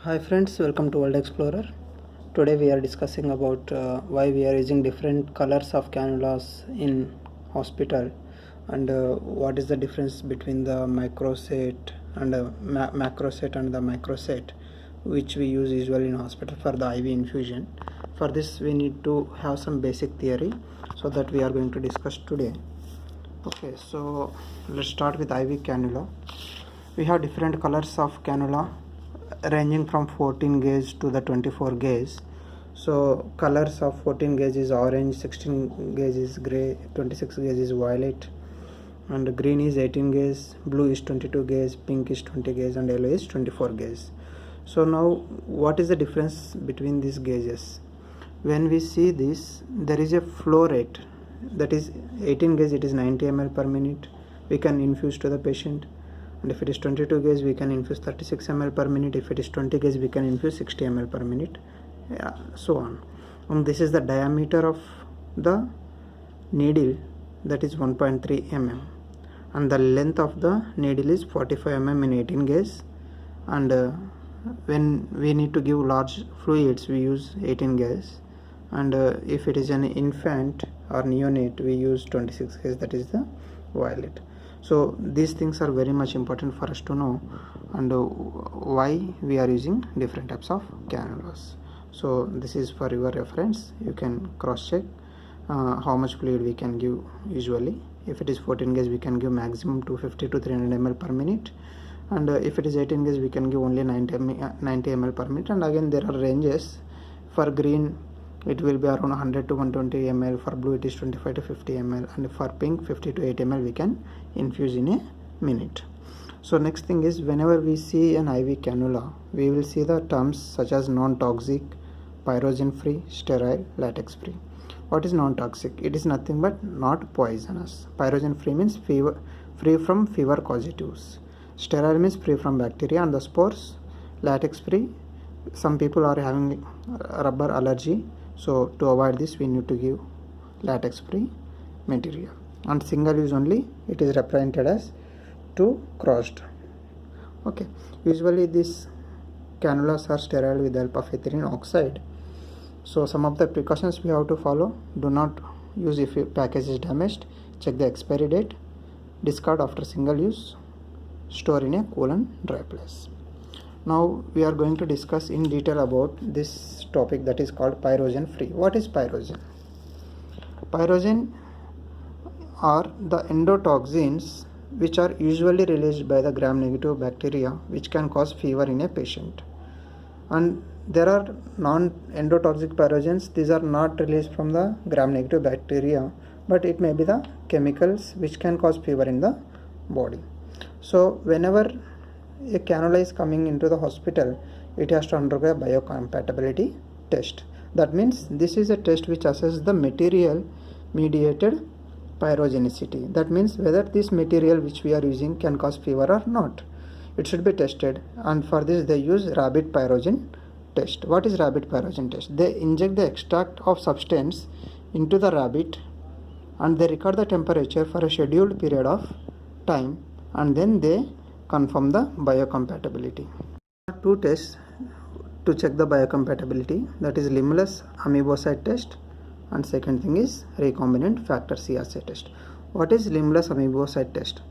Hi friends, welcome to World Explorer. Today we are discussing about why we are using different colors of cannulas in hospital and what is the difference between the microset and macroset and the microset which we use usually in hospital for the IV infusion. For this we need to have some basic theory, so that we are going to discuss today. Okay, so let's start with IV cannula. We have different colors of cannula ranging from 14 gauge to the 24 gauge. So colors of 14 gauge is orange, 16 gauge is gray, 26 gauge is violet, and green is 18 gauge, blue is 22 gauge, pink is 20 gauge, and yellow is 24 gauge. So now what is the difference between these gauges? When we see this, there is a flow rate, that is 18 gauge it is 90 ml per minute we can infuse to the patient, and if it is 22 gauge we can infuse 36 ml per minute, if it is 20 gauge we can infuse 60 ml per minute, so on. And this is the diameter of the needle, that is 1.3 mm, and the length of the needle is 45 mm in 18 gauge, and when we need to give large fluids we use 18 gauge, and if it is an infant or neonate we use 26 gauge, that is the violet. So these things are very much important for us to know, and why we are using different types of cannulas. So this is for your reference. You can cross check how much fluid we can give usually. If it is 14 gauge we can give maximum 250 to 300 ml per minute, and if it is 18 gauge we can give only 90 ml per minute, and again there are ranges. For green it will be around 100 to 120 ml, for blue it is 25 to 50 ml, and for pink 50 to 80 ml we can infuse in a minute. So next thing is, whenever we see an IV cannula we will see the terms such as non-toxic, pyrogen free, sterile, latex free. What is non-toxic? It is nothing but not poisonous. Pyrogen free means free from fever causatives. Sterile means free from bacteria and the spores. Latex free, some people are having rubber allergy, so to avoid this we need to give latex free material. And single use only, it is represented as 2 crossed. Okay, usually these cannulas are sterile with the help of ethylene oxide. So some of the precautions we have to follow: do not use if your package is damaged, check the expiry date, discard after single use, store in a cool and dry place. Now we are going to discuss in detail about this topic, that is called pyrogen free. What is pyrogen? Pyrogen are the endotoxins which are usually released by the gram-negative bacteria, which can cause fever in a patient. And there are non-endotoxic pyrogens. These are not released from the gram-negative bacteria, but it may be the chemicals which can cause fever in the body. So whenever a cannula is coming into the hospital, it has to undergo a biocompatibility test. That means this is a test which assesses the material mediated pyrogenicity. That means whether this material which we are using can cause fever or not. It should be tested, and for this they use rabbit pyrogen test. What is rabbit pyrogen test? They inject the extract of substance into the rabbit and they record the temperature for a scheduled period of time, and then they confirm the biocompatibility. There are 2 tests to check the biocompatibility, that is Limulus amoebocyte test, and second thing is recombinant factor C assay test. What is Limulus amoebocyte test?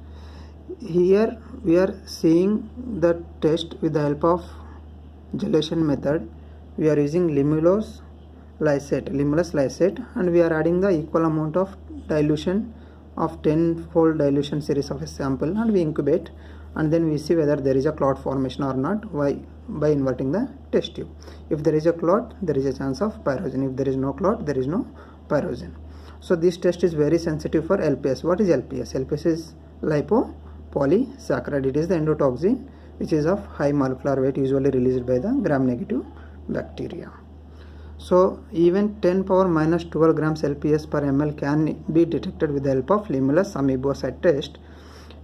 Here we are seeing the test with the help of gelation method. We are using Limulus lysate, and we are adding the equal amount of dilution of 10-fold dilution series of a sample, and we incubate, and then we see whether there is a clot formation or not by inverting the test tube. If there is a clot, there is a chance of pyrogen. If there is no clot, there is no pyrogen. So this test is very sensitive for LPS. What is LPS? LPS is lipopolysaccharide. It is the endotoxin which is of high molecular weight, usually released by the gram-negative bacteria. So even 10 power minus 12 grams LPS per ml can be detected with the help of Limulus amoebocyte test.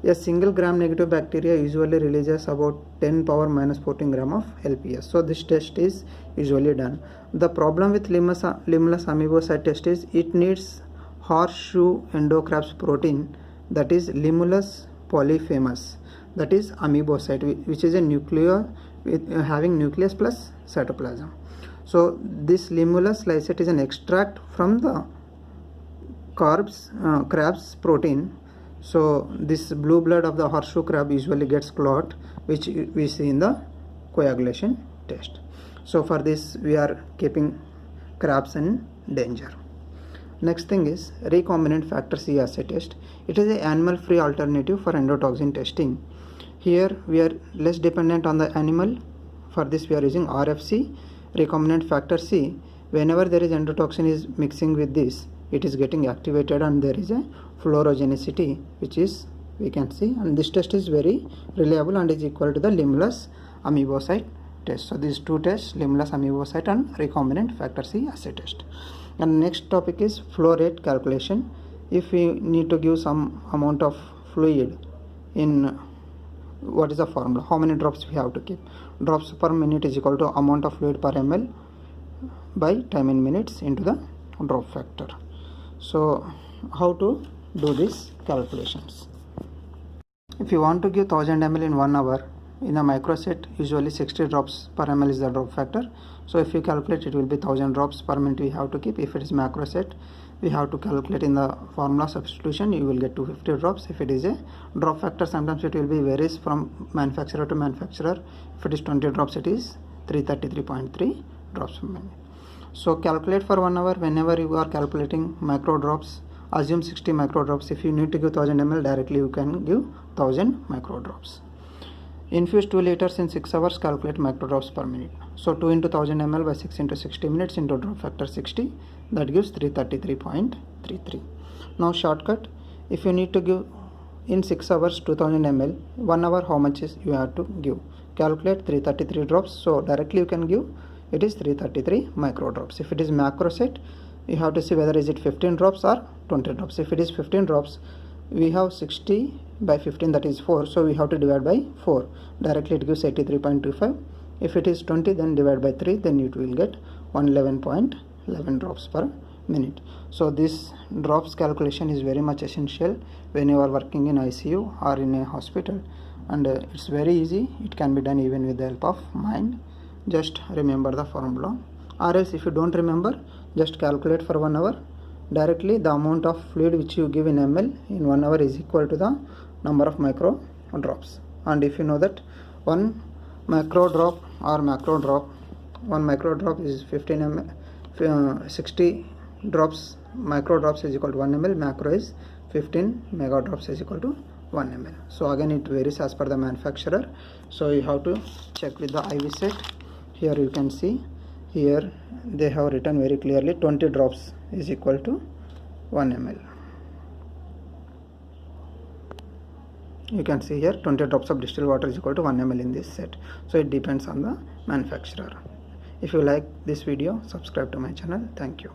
A single gram-negative bacteria usually releases about 10 power minus 14 gram of LPS. So this test is usually done. The problem with Limulus amoebocyte test is it needs horseshoe endocrabs protein, that is Limulus polyphemus, that is amoebocyte, which is a with having nucleus plus cytoplasm. So this Limulus lysate is an extract from the crab's protein. So this blue blood of the horseshoe crab usually gets clot, which we see in the coagulation test. So for this we are keeping crabs in danger. Next thing is recombinant factor C assay test. It is an animal free alternative for endotoxin testing. Here we are less dependent on the animal. For this we are using RFC, recombinant factor C. Whenever there is endotoxin is mixing with this, it is getting activated and there is a fluorogenicity, which is we can see, and this test is very reliable and is equal to the Limulus amoebocyte test. So these two tests, Limulus amoebocyte and recombinant factor C assay test. And next topic is flow rate calculation. If we need to give some amount of fluid in, what is the formula? How many drops we have to keep? Drops per minute is equal to amount of fluid per ml by time in minutes into the drop factor. So how to do these calculations? If you want to give 1000 ml in 1 hour, in a microset usually 60 drops per ml is the drop factor. So if you calculate, it will be 1000 drops per minute we have to keep. If it is macroset, we have to calculate in the formula substitution, you will get 250 drops. If it is a drop factor, sometimes it will be varies from manufacturer to manufacturer. If it is 20 drops, it is 333.3 drops per minute. So calculate for 1 hour. Whenever you are calculating micro drops, assume 60 micro drops. If you need to give 1000 ml, directly you can give 1000 micro drops. Infuse 2 liters in 6 hours, calculate microdrops per minute. So 2 into 1000 ml by 6 into 60 minutes into drop factor 60, that gives 333.33. Now shortcut, if you need to give in 6 hours 2000 ml, 1 hour how much is you have to give? Calculate 333 drops. So directly you can give, it is 333 microdrops. If it is macro set, you have to see whether is it 15 drops or 20 drops. If it is 15 drops, we have 60 by 15, that is 4, so we have to divide by 4. Directly it gives 83.25. If it is 20, then divide by 3, then it will get 111.11 drops per minute. So this drops calculation is very much essential when you are working in ICU or in a hospital, and it's very easy. It can be done even with the help of mind. Just remember the formula, or else if you don't remember, just calculate for 1 hour. Directly the amount of fluid which you give in ml in 1 hour is equal to the number of micro drops. And if you know that 1 micro drop or macro drop, 1 micro drop is 15 ml, 60 drops micro drops is equal to 1 ml, macro is 15 mega drops is equal to 1 ml. So again it varies as per the manufacturer, so you have to check with the IV set. Here you can see, here they have written very clearly 20 drops is equal to 1 ml. You can see here 20 drops of distilled water is equal to 1 ml in this set. So it depends on the manufacturer. If you like this video, subscribe to my channel. Thank you.